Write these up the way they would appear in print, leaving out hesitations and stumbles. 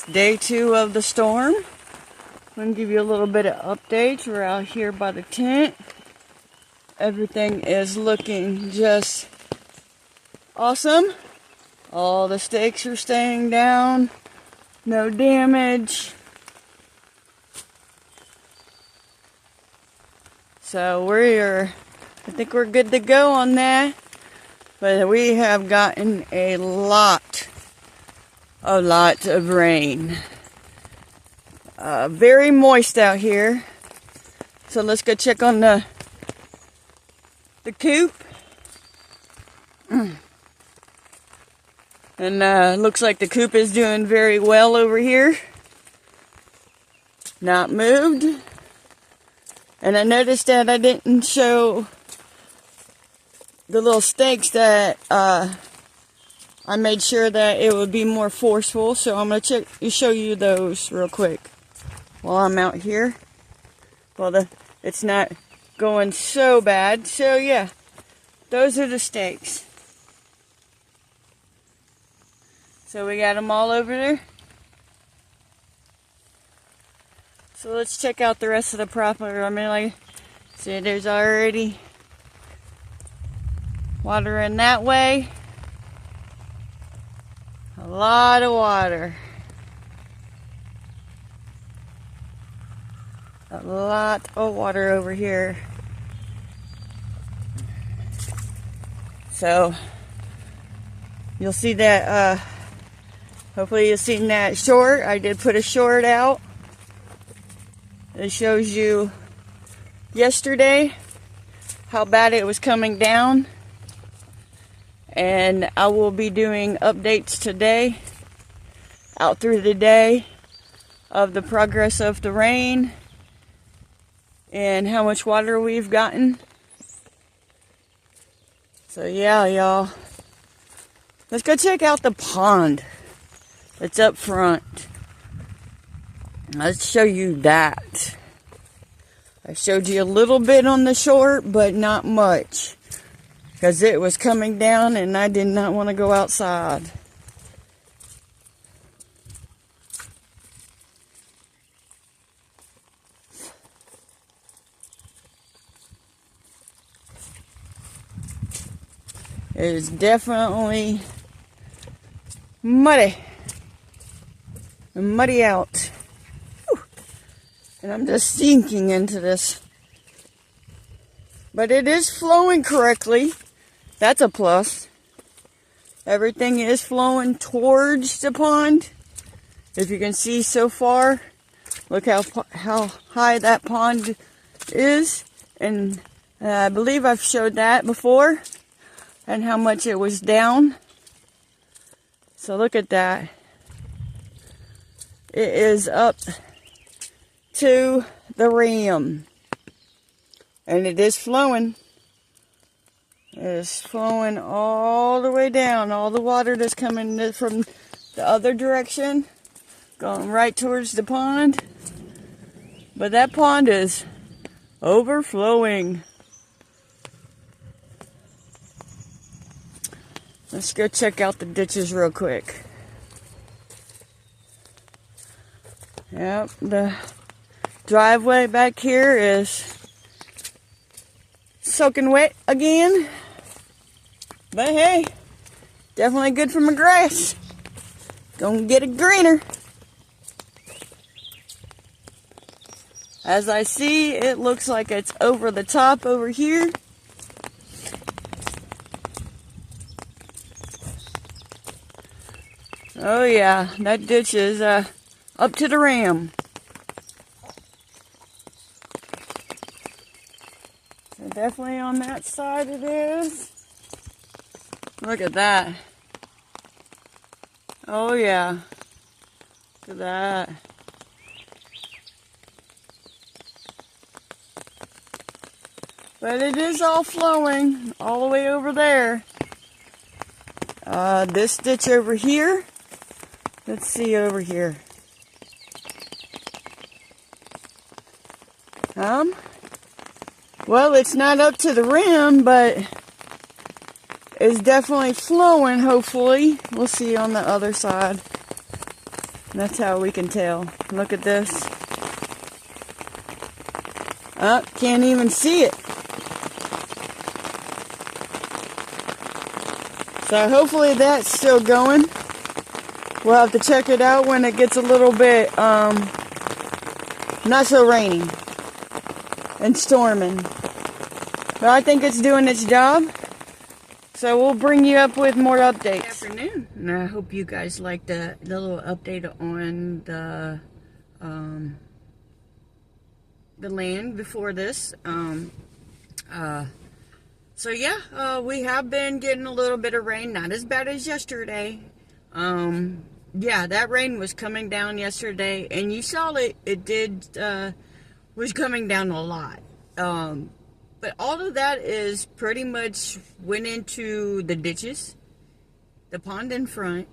Day 2 of the storm. I'm going to give you a little bit of updates. We're out here by the tent. Everything is looking just awesome. All the stakes are staying down. No damage. So I think we're good to go on that. But we have gotten a lot of rain. Very moist out here. So let's go check on the coop. And looks like the coop is doing very well over here. Not moved. And I noticed that I didn't show the little stakes that I made sure that it would be more forceful. So I'm going to show you those real quick while I'm out here. Well, it's not going so bad. So yeah, those are the stakes. So we got them all over there. So let's check out the rest of the property. I mean, like, see, there's already water in that way. A lot of water. A lot of water over here. So you'll see that, hopefully you've seen that short. I did put a short out. It shows you yesterday how bad it was coming down. And I will be doing updates today, out through the day, of the progress of the rain and how much water we've gotten. So yeah, y'all, let's go check out the pond that's up front. Let's show you that. I showed you a little bit on the short, but not much, because it was coming down and I did not want to go outside. It is definitely muddy. Muddy out. Whew. And I'm just sinking into this. But it is flowing correctly. That's a plus. Everything is flowing towards the pond. If you can see so far, look how high that pond is. And I believe I've showed that before. And how much it was down. So look at that. It is up to the rim. And it is flowing. It is flowing all the way down. All the water that's coming from the other direction, going right towards the pond. But that pond is overflowing. Let's go check out the ditches real quick. Yep, the driveway back here is soaking wet again. But hey, definitely good for my grass. Gonna get it greener. As I see, it looks like it's over the top over here. Oh yeah, that ditch is up to the rim. So definitely on that side it is. Look at that. Oh yeah. Look at that. But it is all flowing all the way over there. This ditch over here. Let's see over here. Well, it's not up to the rim, but it's definitely flowing, hopefully. We'll see on the other side. That's how we can tell. Look at this. Oh, can't even see it. So hopefully that's still going. We'll have to check it out when it gets a little bit not so rainy and storming. But I think it's doing its job. So we'll bring you up with more updates. Good afternoon. And I hope you guys liked the little update on the land before this. So yeah, we have been getting a little bit of rain, not as bad as yesterday. Yeah, that rain was coming down yesterday, and you saw it was coming down a lot. But all of that is pretty much went into the ditches, the pond in front,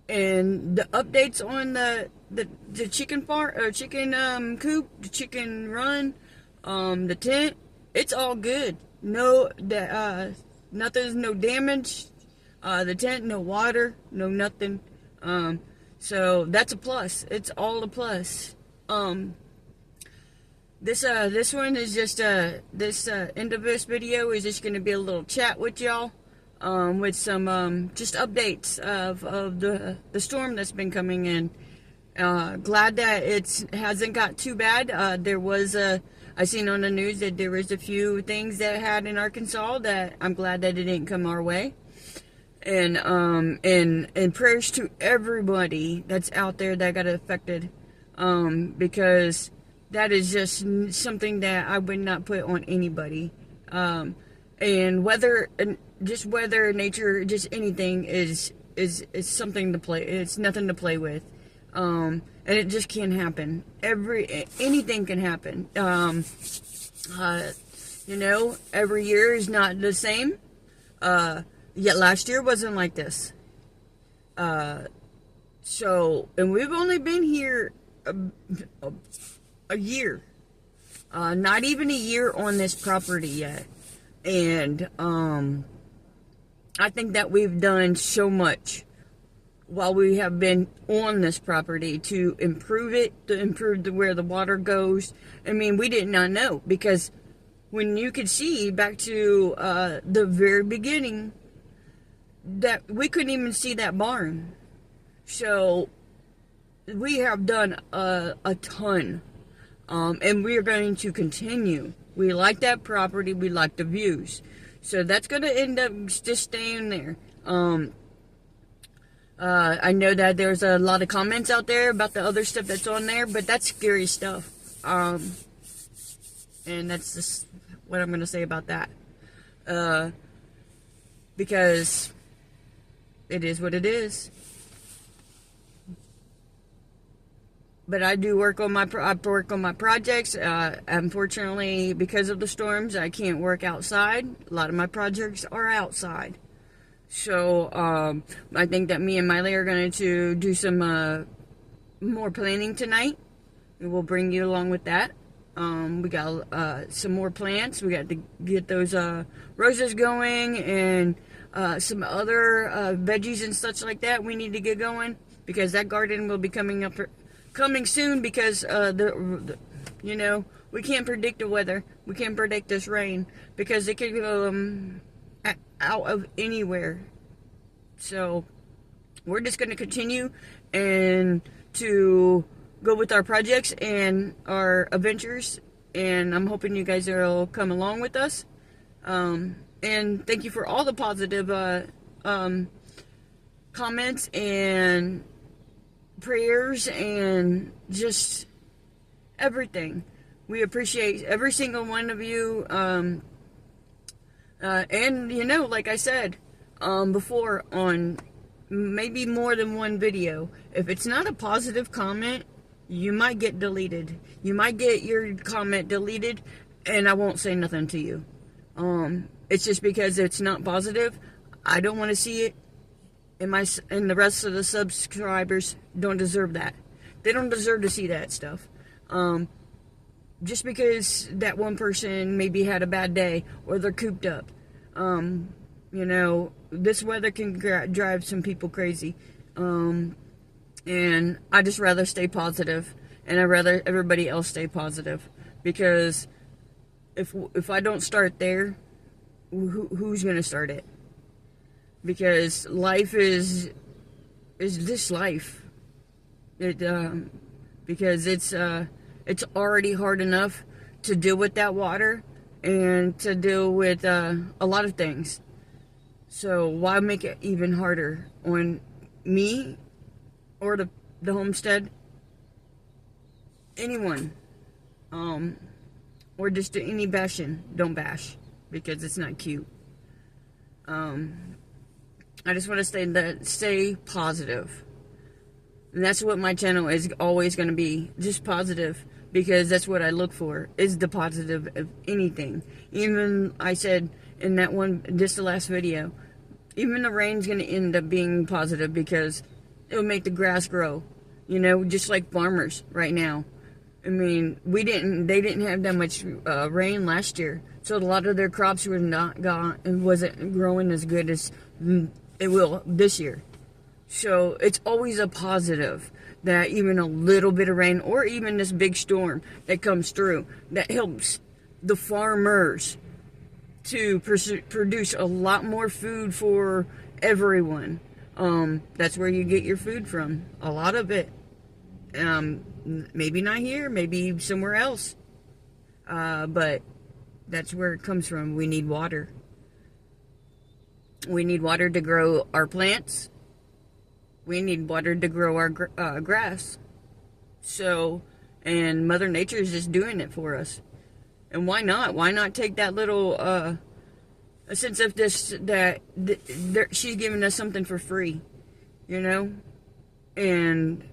and the updates on the chicken farm or chicken coop, the chicken run, the tent. It's all good. No, nothing's no damage. The tent, no water, no nothing. So that's a plus. It's all a plus. This one is just this end of this video is just going to be a little chat with y'all, with some just updates of the storm that's been coming in. Glad that it hasn't got too bad. There was I seen on the news that there was a few things that had in Arkansas that I'm glad that it didn't come our way. And prayers to everybody that's out there that got affected, because that is just something that I would not put on anybody. And weather, nature, just anything is something to play. It's nothing to play with. And it just can't happen. Anything can happen. You know, every year is not the same. Yet last year wasn't like this. So, and we've only been here a year. Not even a year on this property yet. And I think that we've done so much while we have been on this property to improve it, to improve where the water goes. I mean, we did not know, because when you could see back to the very beginning, that we couldn't even see that barn. So we have done a ton, and we are going to continue. We like that property. We like the views, so that's going to end up just staying there. I know that there's a lot of comments out there about the other stuff that's on there, but that's scary stuff. And that's just what I'm going to say about that. Because it is what it is. But I do work on my projects. Unfortunately, because of the storms, I can't work outside. A lot of my projects are outside. So I think that me and Myleigh are going to do some more planning tonight. We will bring you along with that. We got some more plants. We got to get those roses going, and some other veggies and such like that we need to get going, because that garden will be coming soon, because you know, we can't predict the weather. We can't predict this rain, because it could go out of anywhere. So we're just going to continue and to go with our projects and our adventures, and I'm hoping you guys will come along with us. And thank you for all the positive comments and prayers and just everything. We appreciate every single one of you. And you know, like I said before, on maybe more than one video, if it's not a positive comment, you might get deleted. You might get your comment deleted, and I won't say nothing to you. It's just because it's not positive. I don't want to see it, and the rest of the subscribers don't deserve that. They don't deserve to see that stuff. Just because that one person maybe had a bad day, or they're cooped up. You know, this weather can drive some people crazy. And I just rather stay positive, and I'd rather everybody else stay positive, because if I don't start there, who's going to start it? Because life is this life. Because it's already hard enough to deal with that water and to deal with a lot of things. So why make it even harder on me or the homestead? Anyone. Or just any bashing. Don't bash, because it's not cute. I just want to stay positive. And that's what my channel is always going to be. Just positive. Because that's what I look for. Is the positive of anything. Even I said in that one, just the last video, even the rain's going to end up being positive, because it will make the grass grow. You know, just like farmers right now. I mean, they didn't have that much rain last year. So a lot of their crops were wasn't growing as good as it will this year. So it's always a positive that even a little bit of rain, or even this big storm that comes through, that helps the farmers to produce a lot more food for everyone. That's where you get your food from. A lot of it. Maybe not here, maybe somewhere else. But that's where it comes from. We need water. We need water to grow our plants. We need water to grow our grass. So, and Mother Nature is just doing it for us. And why not? Why not take that little a sense of this, that she's giving us something for free, you know? And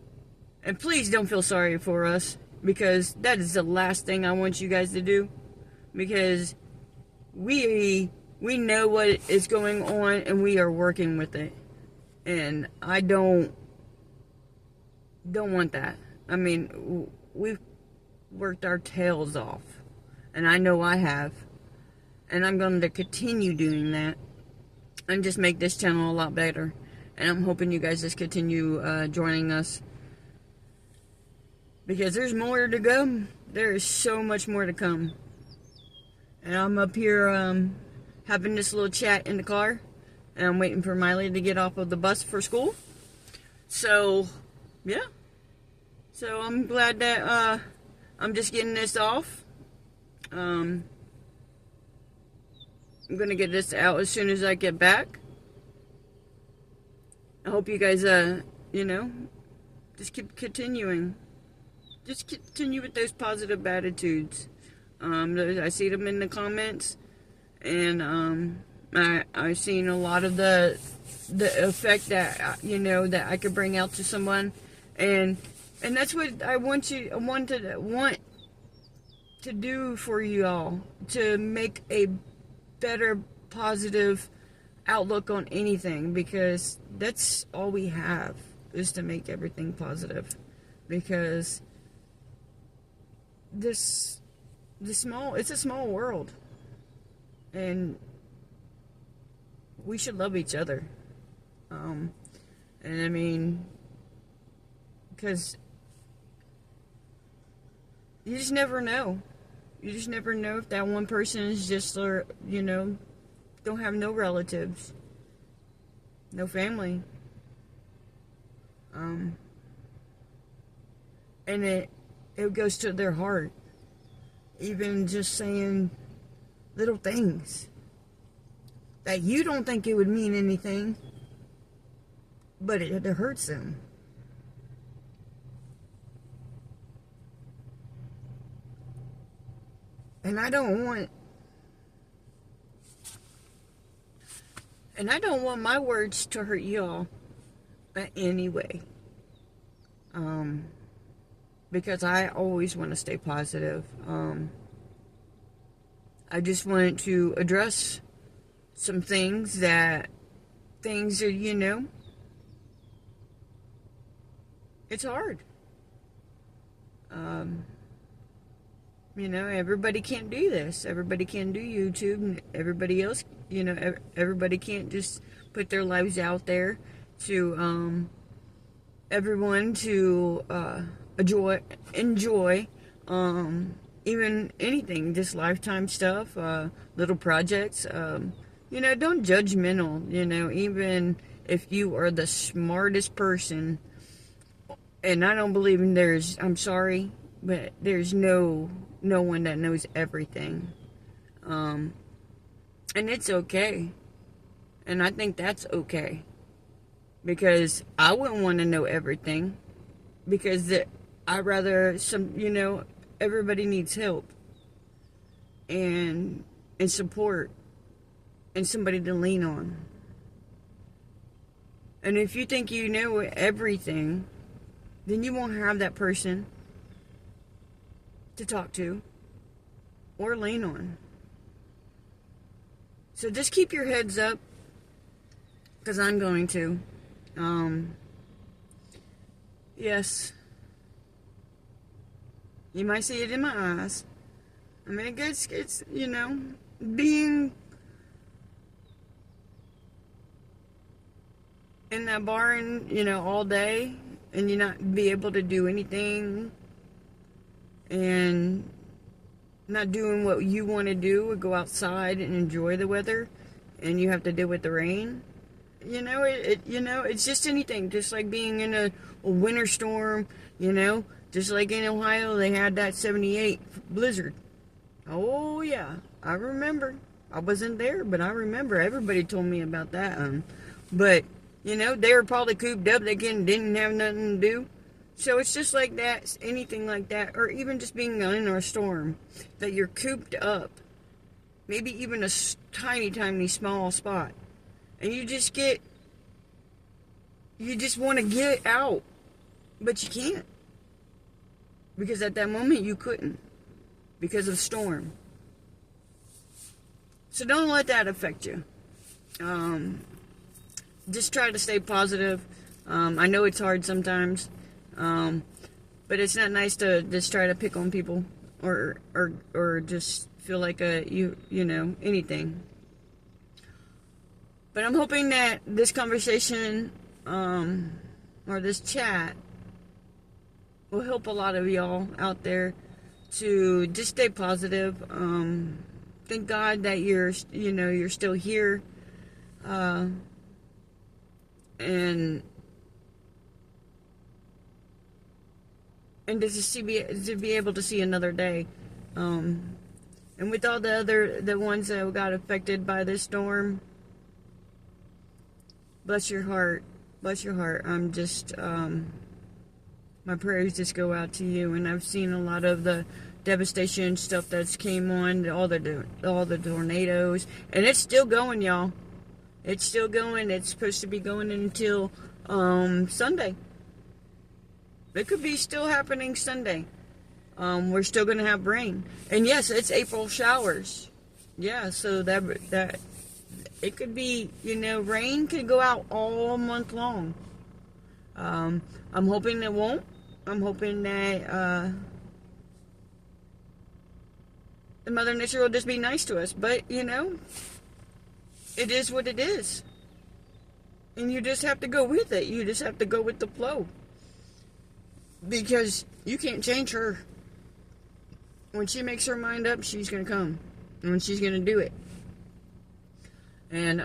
please don't feel sorry for us, because that is the last thing I want you guys to do. Because we know what is going on, and we are working with it. And I don't want that. I mean, we've worked our tails off. And I know I have. And I'm going to continue doing that. And just make this channel a lot better. And I'm hoping you guys just continue joining us. Because there's more to go. There is so much more to come. And I'm up here having this little chat in the car. And I'm waiting for Myleigh to get off of the bus for school. So, yeah. So I'm glad that I'm just getting this off. I'm going to get this out as soon as I get back. I hope you guys, you know, just keep continuing. Just continue with those positive attitudes. I see them in the comments, and I've seen a lot of the effect that, you know, that I could bring out to someone, and that's what I want to do for you all, to make a better positive outlook on anything, because that's all we have, is to make everything positive. Because it's a small world, and we should love each other. And I mean, because you just never know. You just never know if that one person is just, you know, don't have no relatives, no family. And it goes to their heart. Even just saying little things that you don't think it would mean anything, but it hurts them. And I don't want my words to hurt y'all in any way. Because I always want to stay positive. I just wanted to address some things are, you know, it's hard. You know, everybody can't do this. Everybody can't do YouTube. Everybody else, you know, everybody can't just put their lives out there to everyone to enjoy even anything, just lifetime stuff, little projects. Don't judgmental, even if you are the smartest person. And I don't believe I'm sorry, but there's no one that knows everything. And it's okay. And I think that's okay. Because I wouldn't want to know everything. Because I'd rather everybody needs help. And support. And somebody to lean on. And if you think you know everything, then you won't have that person to talk to or lean on. So just keep your heads up, because I'm going to. Yes. You might see it in my eyes. I mean, it's being in that barn, all day, and you not be able to do anything, and not doing what you want to do, or go outside and enjoy the weather, and you have to deal with the rain. It's just anything. Just like being in a winter storm, just like in Ohio, they had that 78 blizzard. Oh yeah, I remember. I wasn't there, but I remember. Everybody told me about that. But they were probably cooped up. They didn't have nothing to do. So it's just like that, anything like that, or even just being in a storm, that you're cooped up, maybe even a tiny, tiny, small spot, and you just want to get out, but you can't, because at that moment you couldn't, because of storm. So don't let that affect you. Just try to stay positive. I know it's hard sometimes. But it's not nice to just try to pick on people or just feel like anything. But I'm hoping that this conversation or this chat will help a lot of y'all out there to just stay positive. Thank God that you're still here, and just to be able to see another day. And with all the ones that got affected by this storm, bless your heart. I'm just, my prayers just go out to you. And I've seen a lot of the devastation stuff that's came on, all the tornadoes, and it's still going, y'all. It's still going. It's supposed to be going until Sunday. It could be still happening Sunday. We're still going to have rain. And yes, it's April showers. Yeah, so that it could be, rain could go out all month long. I'm hoping it won't. I'm hoping that the Mother Nature will just be nice to us. But, it is what it is. And you just have to go with it. You just have to go with the flow. Because you can't change her. When she makes her mind up, she's going to come. And she's going to do it. And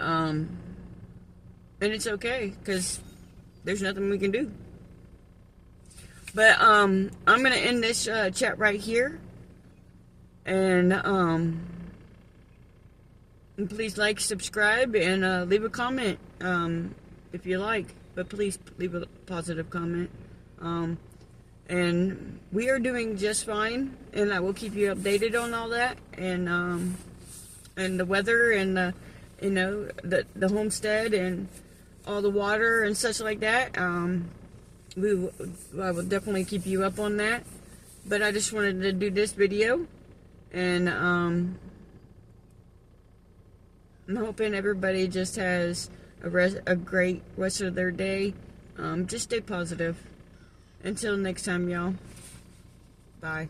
it's okay, because there's nothing we can do. But I'm going to end this chat right here. And please like, subscribe, and leave a comment if you like. But please leave a positive comment. And we are doing just fine, and I will keep you updated on all that, and the weather, and the homestead, and all the water and such like that. I will definitely keep you up on that. But I just wanted to do this video, and I'm hoping everybody just has a great rest of their day. Just stay positive. Until next time, y'all. Bye.